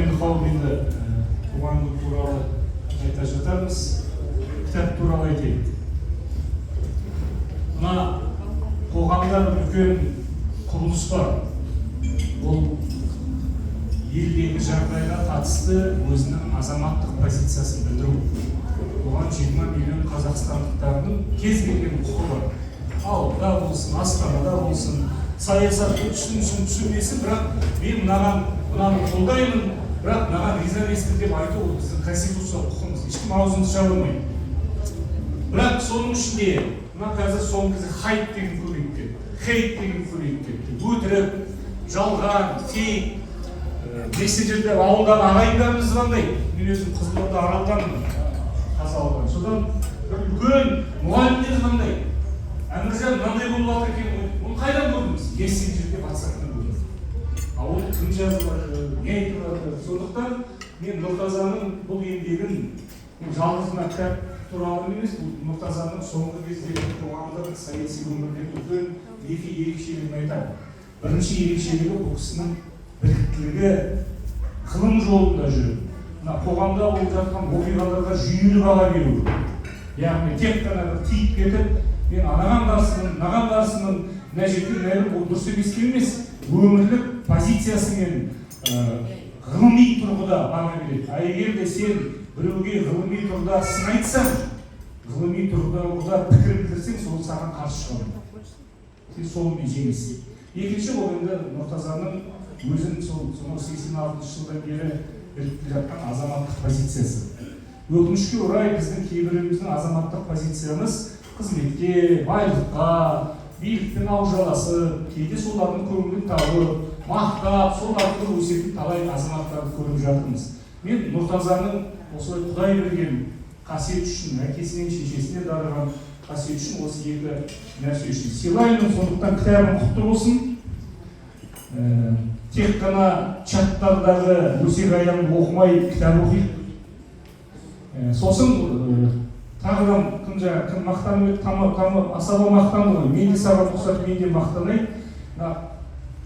енді қауым енді туған күн туралы айта жатармыз. Кітап туралы айтайық. Мына қоғамда үлкен құбылыс бар. Ол елдегі жағдайға қатысты өзінің азаматтық позициясын білдіру. Оған 20 миллион қазақстандықтардың кез келген құқы бар. Ауылда болсын, астанада болсын, саясатты түсінсін, түсінбесін, бірақ мен мынаны қолдаймын, бірақ мынаған риза емеспін деп айту біздің конституциялық құқығымыз. Ешкім аузын аша алмайды. Бірақ соның ішінде мына қазір соңғы кезде хайп деген көбейіп кетті. Хейт деген көбейіп кетті. Өтірік, жалған, фейк, мессенджерде ауылдан ағайындарымыз звондайды. Мен өзім Қызылорда Аралданмын, Қазалыдан. Содан үлкен мұғалімдер звондайды. Әміржан мынандай болып жатыр екен ғой. Оны қайдан көрдіңіз? Мессенджерде, WhatsApp-тан көрдім. Ал оны кім жазып жатыр, не айтып жатыр? Сондықтан мен Нұртазаның бұл еңбегін жалғыз мына кітап туралы емес, Нұртазаның соңғы кездегі қоғамдық саяси өмірдегі үлкен екі ерекшелігін айтады. Бірінші ерекшелігі бұл кісінің біліктілігі ғылым жолында жүріп, қоғамда болып жатқан оқиғаларға жүйелі баға беру. Яғни тек қана тиіп кетіп, мен анаған қарсымын, мына жерде бәрі ол дұрыс емес, өмірлік позициясымен ғылыми тұрғыда баға береді. А егер де сен біреуге ғылыми тұрғыда сын айтсаң, ғылыми тұрғыда пікір білдірсең, сол саған қарсы шығады. Сен солымен жеңесің. Екінші ол енді Нұртазаның өзін сол 86 жылдан бері біліп жатқан азаматтық позициясы. Өкінішке орай біздің кейбіреуіміздің азаматтық позициямыз қызметке, байлыққа, билікпен аужаласып, кейде солардың көңілін тауып, мақтап, сол арқылы өсетін талай азаматтарды көріп жатырмыз. Мен Нұртазаның осылай Құдай берген қасиет үшін, әкесінен шешесіне дарыған қасиет үшін осы екі нәрсе үшін сыйлаймын. Сондықтан кітабым құтты болсын. Тек қана чаттардағы өсек аяңды оқымай кітап оқиық. Сосын тағыдан кім мақтанып еді, асаба мақтанды ғой. Мен де саған ұқсатып, мен де мақтанайын.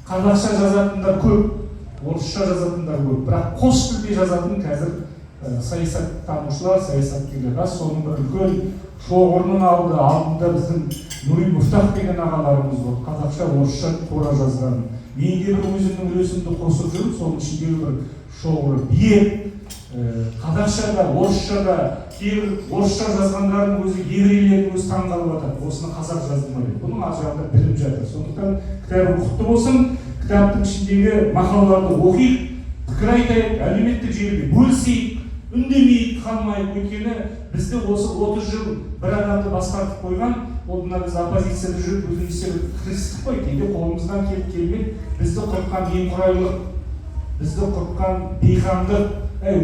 Қазақша жазатындар көп, орысша жазатындар көп. Бірақ қос тілде жазатын қазір саясаттанушылар, саясаткерлер. Соның бір үлкен шоғырының алдында біздің Нұри Мұфтах деген ағаларымыз болды. Қазақша, орысша тура жазған. Мен де бір өзімнің үлесімді қосып жүріп, соның ішіндегі бір шоғыры биік, қазақша да, орысша да, кейбір орысша жазғандардың өзі еврейлердің өзі таң қалып жатады. Осыны қазақ жаздым ма деп. Бұның ар жағында білім жатыр. Сондықтан кітабым құтты болсын. Кітаптың ішіндегі мақалаларды оқиық, пікір айтайық, әлеуметтік желіде бөлісейік, үндемейік, қалмайық. Өйткені бізді осы 30 жыл бір адамды басқартып қойған, ол мына біз оппозицияда жүріп өзімізше кірістік қой, кейде қолымыздан келіп келмей, бізді құртқан немқұрайлық, бізді құртқан бейқамдық,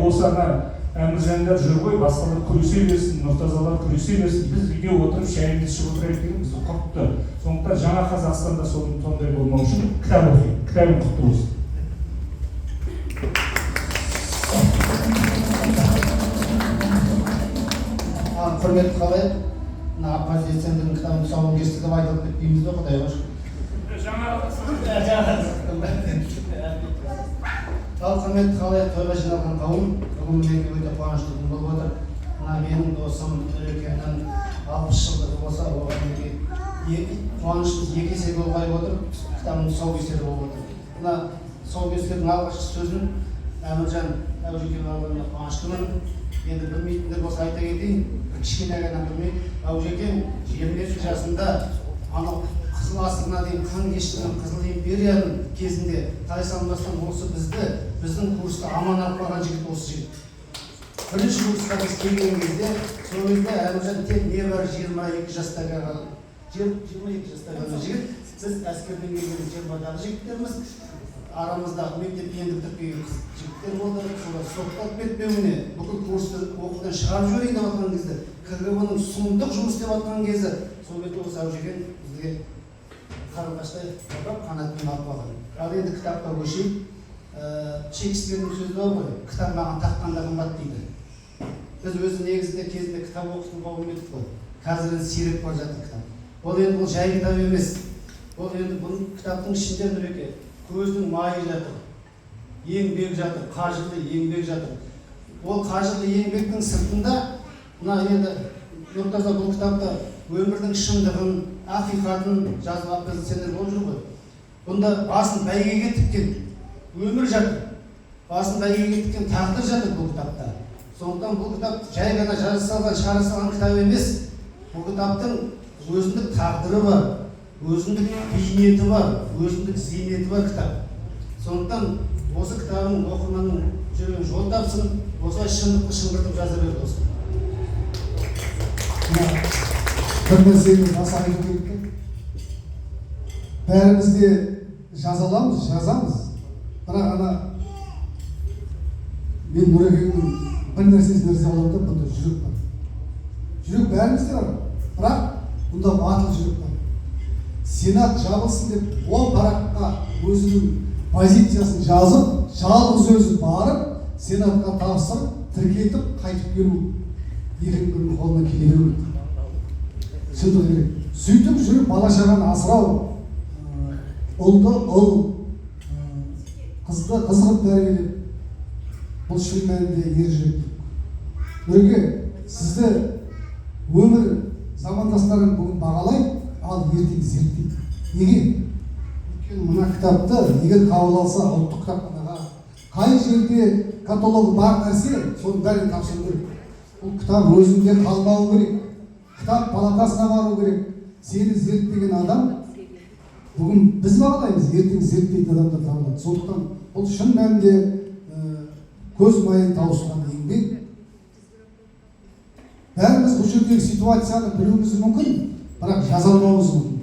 осы ана Әміржандар жүр ғой, басқалар күресе берсін, Нұртазалар күресе берсін, біз үйде отырып шайымызды ішіп отырайық деген бізді құртты. Сондықтан жаңа Қазақстанда сондай болмау үшін кітап оқиық. Кітабым құтты болсын. Құрметті қалай, мына оппозицияның кітабын тұсауын кесті деп айтылып кетпейміз бе, Құдайға шүкір. Ал құрметті қалай, тойға жиналған қауым, бүгін менің өте қуанышты күн болып отыр. Мына менің досым Нұрекеңнің 60 жылдығы болса, оған қуанышымыз екі есе болғай отыр, кітабының тұсаукесері болып отыр. Мына тұсаукесердің алғашқы сөзін Әміржан Әужекеев алғанына қуаныштымын. Енді білмейтіндер болса айта кетейін, кішкене ғана білмейді. Әужекең 27 жасында анау Қызыл асырына дейін қан кешкен Қызыл империяның кезінде тайсалмастан осы біздің курсқа аман алып қалған жігіт осы жігіт. Бірінші курсқа біз келген кезде, сол кезде Әміржан тек небәрі 22 жастағы 22 жастағы жігіт. Біз әскерден келген 20-дағы жігіттерміз. Арамыздағы мектепті енді бітірген жігіттер болды. Солар сотталып кетпеуіне, бүкіл курсты оқудан шығарып жіберейін деп жатқан кезде, КГБ-ның сұмдық жұмыс істеп жатқан кезі, сол кезде осы Әужекең бізге қарлығаштай отырып қанатымен алып қалған. Ал енді кітапқа көшейік. Шекспирдің сөзі бар ғой, кітап маған таққанда қымбат дейді. Біз өзі негізінде кезінде кітап оқытуға болмедік қой. Қазір сиреп бара жатыр кітап. Ол енді бұл жай кітап емес. Ол енді бұл кітаптың ішінде Нұреке көздің майы жатыр. еңбек жатыр, қажырлы еңбек жатыр. Ол қажырлы еңбектің сыртында мына енді Нұртаза бұл кітапта өмірдің шындығын, ақиқатын жазып біздің сендер болып жүр ғой. Бұнда басын бәйгеге тіккен өмір жатыр, басын бәйгеге тіккен тағдыр жатыр бұл кітапта. Сондықтан бұл кітап жай ғана шығара салған кітап емес. Бұл кітаптың өзіндік тағдыры бар, өзіндік бейнеті бар, өзіндік зейнеті бар кітап. Сондықтан осы кітабың оқырманның жүрегін жол тапсын, осылай шындықты шыңғыртып жаза бер досым. бір нәрсені баса айту керек екен. Бәріміз де жазамыз. Бірақ ана мен Нұрекеңнің бір нәрсесін риза боламын да, бұнда жүрек бар. Жүрек бәрімізде бар. Бірақ бұнда батыл жүрек бар. Сенат жабылсын деп 10 параққа өзінің позициясын жазып, жалғыз өзі барып, сенатқа тапсырып, тіркетіп, қайтып келу екінің бірінің қолына келе беру. Шындық керек. Сөйтіп жүріп бала шағаны асырау, ұлды ұл, қызды қыз қылып тәрбиелеп, бұл шын мәнінде ер жүрек. Нұреке, сізді өмір замандастарың бүгін бағалайды, ал ертең зерттейді. Неге? Өйткені мына кітапты егер қабыл алса ұлттық кітапханаға қай жерде каталогы бар нәрсе, соның бәрін тапсыру керек. Бұл кітап өзінде қалмауы керек. Кітап палатасына бару керек. Сені зерттеген адам бүгін біз бағалаймыз, ертең зерттейтін адамдар табылады. Сондықтан бұл шын мәнінде көз майын тауысқан еңбек. Бәріміз бұл жердегі ситуацияны білуіміз мүмкін, бірақ жаза алмауымыз мүмкін.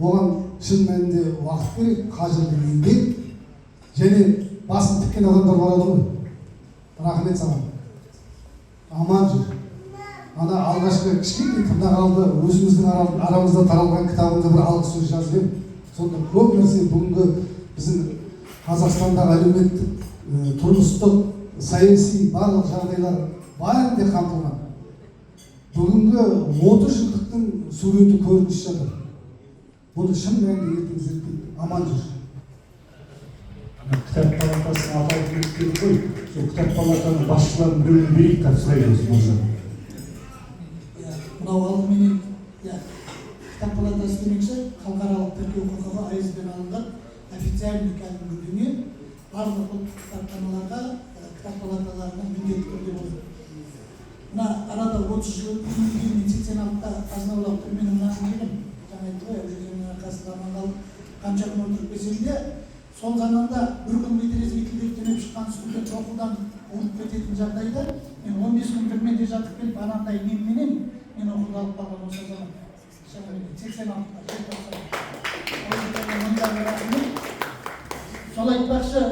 Оған шын мәнінде уақыт керек, қажырлы еңбек және басын тіккен адамдар барады ғой. Рахмет саған. Аман жүр. Ана алғашқы кішкентай тырнақ алды, өзіміздің арамызда таралған кітабында бір алғы сөз жазып едім. Сонда көп нәрсе бүгінгі біздің Қазақстандағы әлеуметтік, тұрмыстық, саяси барлық жағдайлар бәрінде қамтылған. Бүгінгі 30 жылдықтың суреті көрініс жатыр. Бұны шын мәнінде ертең зерттейді. Аман жүр. Кітап палатасын аталып кеткен ғой. Сол кітап палатаның басшыларын біреуін берейік, тапсырайық осы. Мынау алдыменен кітап палатасы демекші халықаралық тіркеу құқығы АЭС-бен алынған официальный кәдімгі дүние. Барлық ұлттық кітапханаларға, кітап палаталарына міндетті түрде болады. Мына арада 30 жыл өткеннен кейін 86-та азынаулақ түрменің нағын келем. Жаңа айтты ғой, өжекенің арқасында аман қалып, қанша күн отырып келсем де, сол заманда бір күн бетерезге тілдеп шыққан студент оқудан ұмытып кететін жағдайда, мен 15 күн түрмеде жатып келіп, анандай немменен мен оқуды алып қалған осы zaman. 86-та. Сол айтпақшы,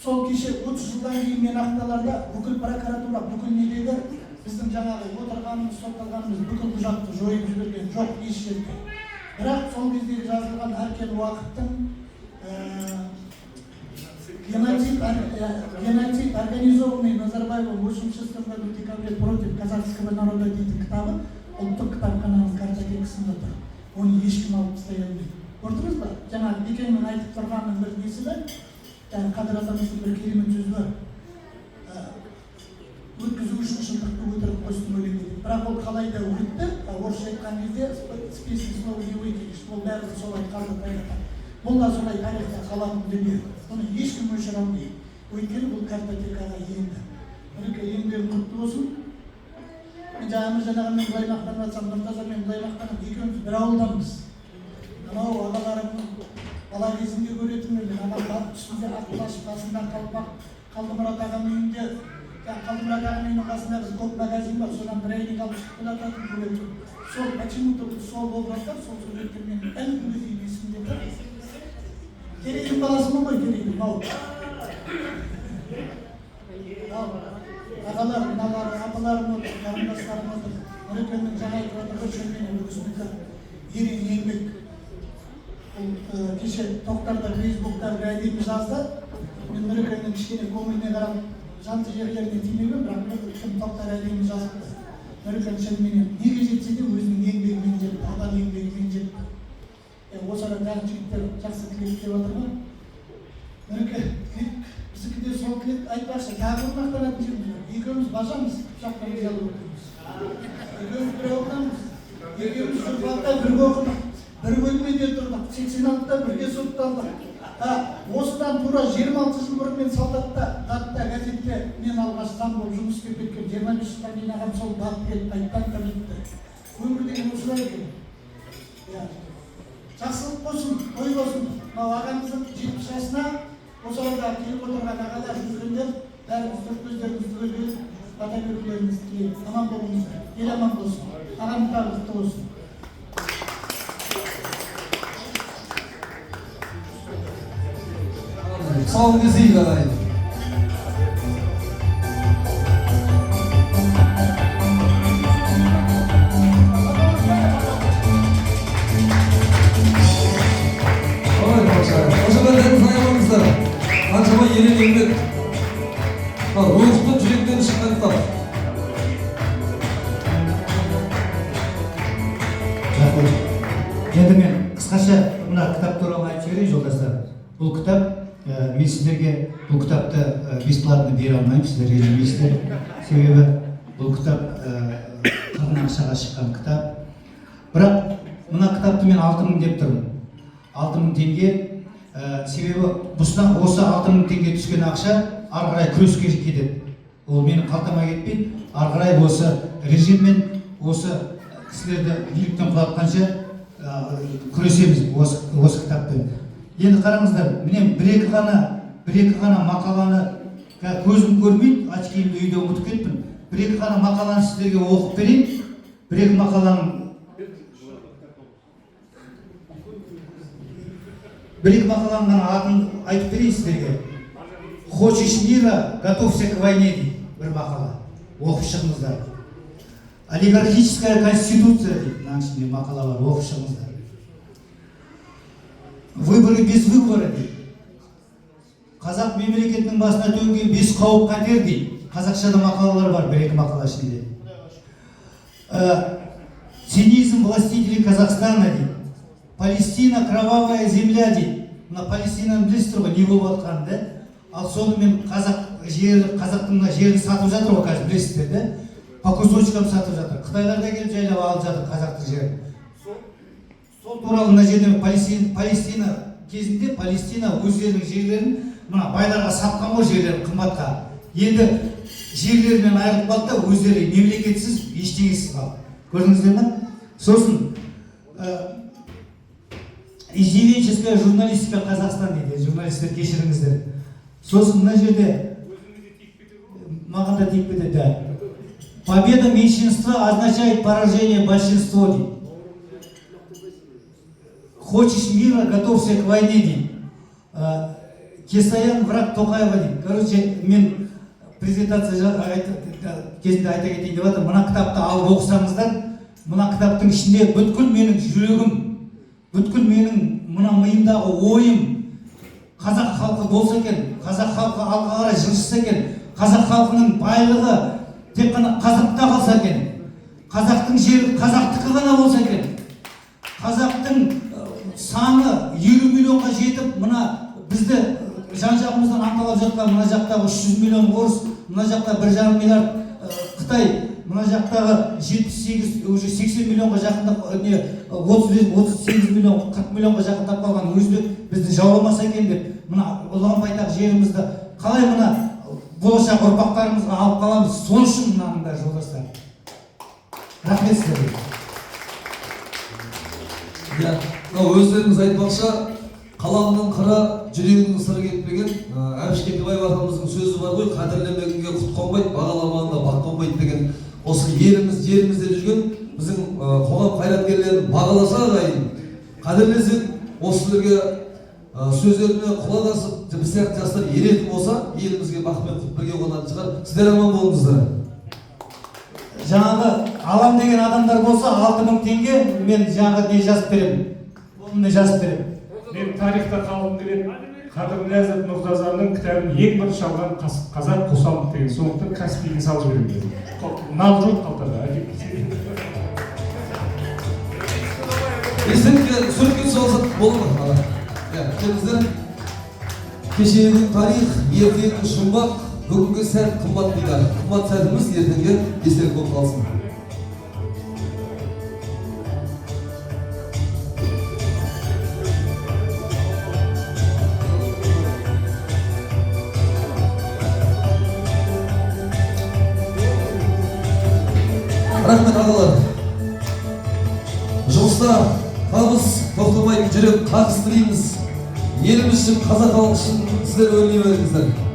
сол кеше 30 жылдан кейін мен ақталарда бүкіл прокуратура, бүкіл недегі біздің жаңағы отырғанымыз, сотталғанымыз бүкіл құжатты жойып жіберген жоқ еш жерде. Бірақ сол кездегі жазылған әркен уақыттың геноцид организованный Назарбаевым 86 году в декабре против казахского народа дейтін кітабы ұлттық кітапхананың картотекасында тұр. Оны ешкім алып тастай алмайды. Көрдіңіз ба? Жаңағы Бекеңнің айтып тұрғанның бір несі бар. Қадыр атамыздың бір керемет сөзі бар. Өткізу үшін шындықты өтірік қостың өлеңі дейді. Бірақ ол қалай да өтті, орысша айтқан кезде спесін слово не выкинешь. Ол бәрі солай қалды тарихта. Бұл да солай тарихта қалатын дүние. Оны ешкім өшіре алмайды. Өйткені бұл картотекаға енді. Нұреке, еңбегің құтты болсын. Мен жаңағы мен былай мақтанып жатсам, Нұртаза мен былай мақтанып, екеуміз бір ауылданбыз. Анау ағаларымның бала кезінде көретін мен анау үстінде ақылашып қасында Қалдымұрат ағамның үйінде, Қалдымұрат ағамның үйінің қасында біз көп магазин бар, содан бір әйнек алып шығып келататын көретін. Сол почему-то сол образдар, сол суреттер мен әлі күнге дейін есімде бар. Керейдің баласымын ғой, Керейдің мынау. Ағалар, мыналар, апаларым отыр, қарындастарым отыр. Нұрекеңнің жаңа айтып отырған шөлменен үлгісіндегі ерен еңбек. Кеше тоқтарда Фейсбукта бір әдемі жазды. Мен Нұрекеңнің кішкене көңіліне қарап, жанты жерлеріне тимеген, бірақ кім тоқтар әдемі жазыпты. Нұрекең шөлменен неге жетсе де өзінің еңбегімен жетті, адам еңбегімен жетті. Осы арада жігіттер жақсы тілек деп отыр ма? Біздікі де сол тілек айтпақшы, тағы бір мақтанатын жеріміз бар. Екеуміз бажамыз, құшақтарымыз алып отырмыз. Екеуміз бір оқымыз, екеуміз жұртбақта бірге оқыдық, бір бөлмеде тұрдық, 86-та бірге сотталдық. Осыдан тура 26 жыл бұрын мен солдатта, ғатта, газетте мен алғаш зам болып жұмыс істеп кеткен 25 жылдан кейін ағам сол бағып келіп қайттан танытты. Өмір деген осылай екен. Жақсылық болсын, той болсын. Мынау ағамыздың 70 жасына осы арада келіп отырған ағалар, жүзгендер, бәріміз төрт көздерімізді көрген, бата көргілерімізді тілейміз. Аман болыңыздар, ел аман болсын, ағам тағы құтты болсын. Sağ geziyle ағайын. Қаншама ерен еңбек, рухты жүректен шыққан кітап. Енді мен қысқаша мына кітап туралы айтып жіберейін, жолдастар. Бұл кітап, мен сіздерге бұл кітапты бесплатно бере алмаймын, сіздер ренжімейсіздер. Себебі бұл кітап қырын ақшаға шыққан кітап. Бірақ мына кітапты мен 6000 деп тұрмын. 6000 теңге. Себебі осы 6000 теңге түскен ақша ары қарай күреске кетеді. Ол менің қалтама кетпейді. Ары қарай осы режиммен осы кісілерді биліктен құлатқанша күресеміз осы кітаппен. Енді қараңыздар, міне бір-екі ғана мақаланы көзім көрмейді, очкиімді үйде ұмытып кеттім. Бір-екі ғана мақаланы сіздерге оқып берейін. Бір-екі мақаланың ғана атын айтып берейін сіздерге. Хочешь мира, готовься к войне дейді бір мақала. Оқып шығыңыздар. Олигархическая конституция дейді, мына ішінде мақала бар, оқып шығыңыздар. Выборы без выбора дейді. Қазақ мемлекетінің басына төнген 5 қауіп қатер дейді. Қазақшада мақалалар бар, бір-екі мақала ішінде. Цинизм властителей Казахстана дейді. Палестина кровавая земля дейді. Мына Палестинаны білесіздер ғой, не болып жатқанын, да? Ал сонымен қазақтың мына жерін сатып жатыр ғой, қазір білесіздер, да? По кусочкам сатып жатыр. Қытайлар да келіп жайлап алып жатыр қазақтың жерін. Сол туралы мына жерде Палестина кезінде Палестина өздерінің жерлерін мына байларға сатқан ғой, жерлерін қымбатқа. Енді жерлерінен айырылып қалды да өздері мемлекетсіз, ештеңесіз қалды. Көрдіңіздер ме? Сосын издевенческая журналистика Казахстан дейді, журналистер кешіріңіздер. Сосын мына жерде маған да тиіп кетеді. Победа меньшинства означает поражение большинства дейді. Хочешь мира, готовься к войне дейді. Кесаян враг Тоқаева дейді. Короче, мен презентация кезінде айта кетейін деп жатырмын. Мына кітапты алып оқысаңыздар, мына кітаптың ішінде бүткіл менің жүрегім, бүткіл менің мына миымдағы ойым қазақ халқы болса екен, қазақ халқы алға қарай жылжыса екен, қазақ халқының байлығы тек қана қазақта қалса екен, қазақтың жері қазақтікі ғана болса екен, қазақтың саны 50 миллионға жетіп, мына бізді жан-жағымыздан анталап жатқан мына жақтағы 300 миллион орыс, мына жақта 1,5 миллиард Қытай, мына жақтағы 78, уже 80 миллионға жақындап, 38 миллион, 40 миллионға жақындап қалған өзбек бізді жауламаса екен деп, мына ұлан байтақ жерімізді қалай мына болашақ ұрпақтарымызға алып қаламыз, сол үшін мынаның бәрі, жолдастар. Рахмет сіздерге. Өздеріңіз айтпақша, қаламның қыры, жүрегінің сыры кетпеген Әбіш Кекілбаев ағамыздың сөзі бар ғой, қадірлемегенге құт қонбайды, бағаламағанда бақ қонбайды деген. Осы еліміз, жерімізде жүрген біздің қоғам қайраткерлерін бағаласа ағайын, қадірлесек, осы сіздерге сөздеріне құлақ асып, біз сияқты жастар еретін болса, елімізге бақ пен құт бірге қонатын шығар. Сіздер аман болыңыздар. Жаңағы алам деген адамдар болса 6000 теңге мен жаңағы не жазып беремін. Оны жазып беремін. Мен тарихта қалғым келеді. Қадыр Ләззат Нұртазаның кітабын ең бірінші алған қазақ Қосалдық деген, сондықтан Каспийден салып жіберемін. Нал жоқ қалтада. Естелікке суретке түсіп алсақ болды ма? Келіңіздер. Кешегі тарих, ертеңгі жұмбақ, бүгінгі сәт қымбат дидар. Қымбат сәтіміз ертеңге естелік болып қалсын. Рахмет ағалар. Жұмыста табыс тоқтамайтын жүрек қағыс тілейміз. Еліміз үшін, қазақ халқы үшін сіздер өнер беріңіздер.